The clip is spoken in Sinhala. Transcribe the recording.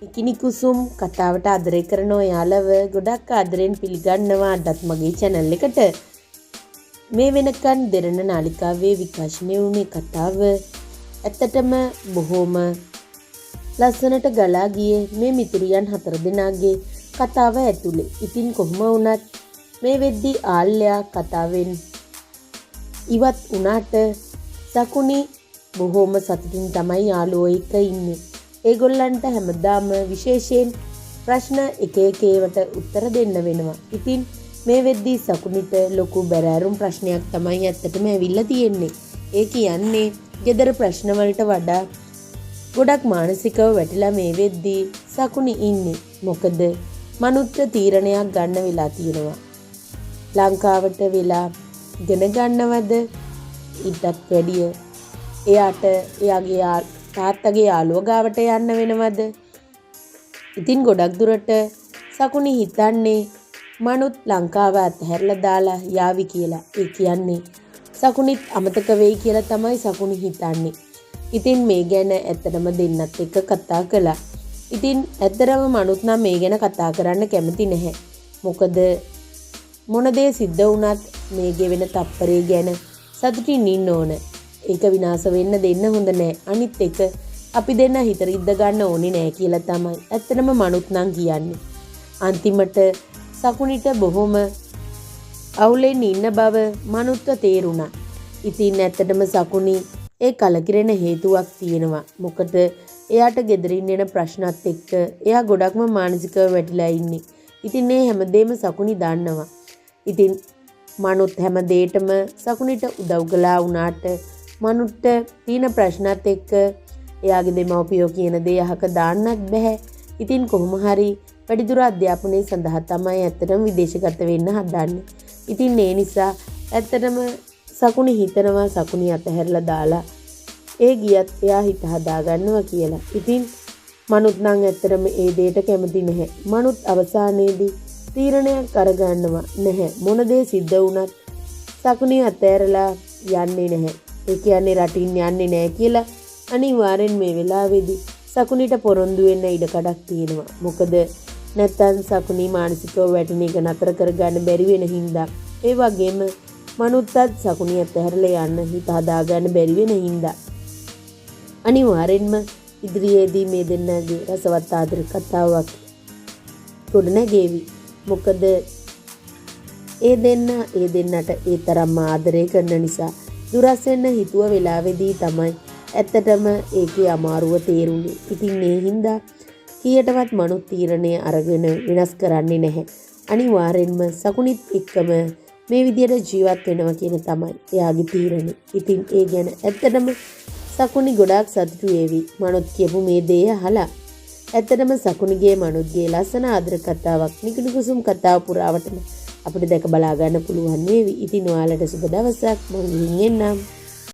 ඉකිනි කුසුම් කතාවට ආදරය කරන ඔයාලව ගොඩක් ආදරෙන් පිළිගන්නවා අදත් මගේ channel එකට. මේ වෙනකන් දෙරණ නාලිකාවේ විකාශනය වුණේ කතාව ඇත්තටම බොහොම ලස්සනට ගලා ගියේ මේ මිතුරියන් 4 දෙනාගේ කතාව ඇතුලේ. ඉතින් කොහොම වුණත් මේ වෙද්දී ආල්ලයා කතාවෙන් ඉවත් වුණාට සකුනි බොහොම සතුටින් තමයි යාළුවෝ එක්ක ඉන්නේ. ඒගොල්ලන්ට හැමදාම විශේෂයෙන් ප්‍රශ්න එක එක ඒවට උත්තර දෙන්න වෙනවා. ඉතින් මේ වෙද්දී සකුනිට ලොකු බැරෑරුම් ප්‍රශ්නයක් තමයි ඇත්තටම ඇවිල්ලා තියෙන්නේ. ඒ කියන්නේ ගෙදර ප්‍රශ්න වලට වඩා ගොඩක් මානසිකව වැටිලා මේ වෙද්දී සකුනි ඉන්නේ. මොකද මනුත්ත තීරණයක් ගන්න වෙලා තියෙනවා. ලංකාවට වෙලා ඉගෙන ගන්නවද ඊටත් වැඩිය එයාට එයාගේ තාත්තගේ යාළුවා ගාවට යන්න වෙනවද? ඉතින් ගොඩක් දුරට සකුනි හිතන්නේ මනුත් ලංකාව අතහැරලා දාලා යාවි කියලා. ඒ කියන්නේ සකුනිත් අමතක වෙයි කියලා තමයි සකුනි හිතන්නේ. ඉතින් මේ ගැන ඇත්තටම දෙන්නත් එක්ක කතා කළා. ඉතින් ඇත්තටම මනුත් නම් මේ ගැන කතා කරන්න කැමති නැහැ. මොකද මොන දේ සිද්ධ වුණත් මේ ගෙවෙන තප්පරේ ගැන සතුටින් ඉන්න ඕන. ඒක විනාශ වෙන්න දෙන්න හොඳ නෑ. අනිත් එක අපි දෙන්න හිත රිද්ද ගන්න ඕනේ නෑ කියලා තමයි ඇත්තටම මනුත් නම් කියන්නේ. අන්තිමට සකුනිට බොහොම අවුලෙන් ඉන්න බව මනුත්ව තේරුණා. ඉතින් ඇත්තටම සකුනි ඒ කලකිරෙන හේතුවක් තියෙනවා. මොකද එයාට ගෙදරින් එන ප්‍රශ්නත් එක්ක එයා ගොඩක්ම මානසිකව වැටිලා ඉන්නේ. ඉතින් මේ හැමදේම සකුනි දන්නවා. ඉතින් මනුත් හැම දෙයකම සකුනිට උදව් කළා වුණාට මනුට තියෙන ප්‍රශ්නත් එක්ක එයාගේ දෙමව්පියෝ කියන දේ අහක දාන්නත් බෑ. ඉතින් කොහොම හරි වැඩිදුර අධ්‍යාපනය සඳහා තමයි ඇත්තටම විදේශගත වෙන්න හදන්නේ. ඉතින් ඒ නිසා ඇත්තටම සකුනි හිතනවා සකුනි අතහැරලා දාලා ඒ ගියත් එයා හිත හදා ගන්නවා කියලා. ඉතින් මනුත් නම් ඇත්තටම ඒ දෙයට කැමති නැහැ. මනුත් අවසානයේදී තීරණයක් අරගන්නවා නැහැ. මොන දේ සිද්ධ වුණත් සකුනි අතහැරලා යන්නේ නැහැ. ඒ කියන්නේ රටින් යන්නේ නැහැ කියලා අනිවාර්යෙන් මේ වෙලාවේදී සකුනිට පොරොන්දු වෙන්න ඉඩ කඩක් තියෙනවා. මොකද නැත්තම් සකුනි මානසිකව වැටෙන එක නතර කරගන්න බැරි වෙන හින්දා. ඒ වගේම මනුත්තත් සකුනි අතහැරලා යන්න හිත හදාගන්න බැරි වෙන හින්දා. අනිවාර්යෙන්ම ඉදිරියේදී මේ දෙන්නගේ රසවත් ආදර කතාවක් ගොඩනැගෙවි. මොකද ඒ දෙන්නට ඒ තරම්ම ආදරය කරන නිසා දුරස් වෙන්න හිතුව වෙලාවේදී තමයි ඇත්තටම ඒකේ අමාරුව තේරුනේ. ඉතින් මේ හින්දා කීයටවත් මනුත් තීරණය අරගෙන වෙනස් කරන්නේ නැහැ. අනිවාර්යෙන්ම සකුනිත් එක්කම මේ විදියට ජීවත් වෙනවා කියන තමයි එයාගේ තීරණය. ඉතින් ඒ ගැන ඇත්තටම සකුනි ගොඩාක් සතුටු වේවි මනුත් කියපු මේ දේ අහලා. ඇත්තටම සකුනිගේ මනුත්ගේ ලස්සන ආදර කතාවක් නිකුණු කුසුම් කතාව පුරාවටම අපිට දැක බලා ගන්න පුළුවන් වේවි. ඉතින් ඔයාලට සුබ දවසක්. මම ගිහින් එන්නම්.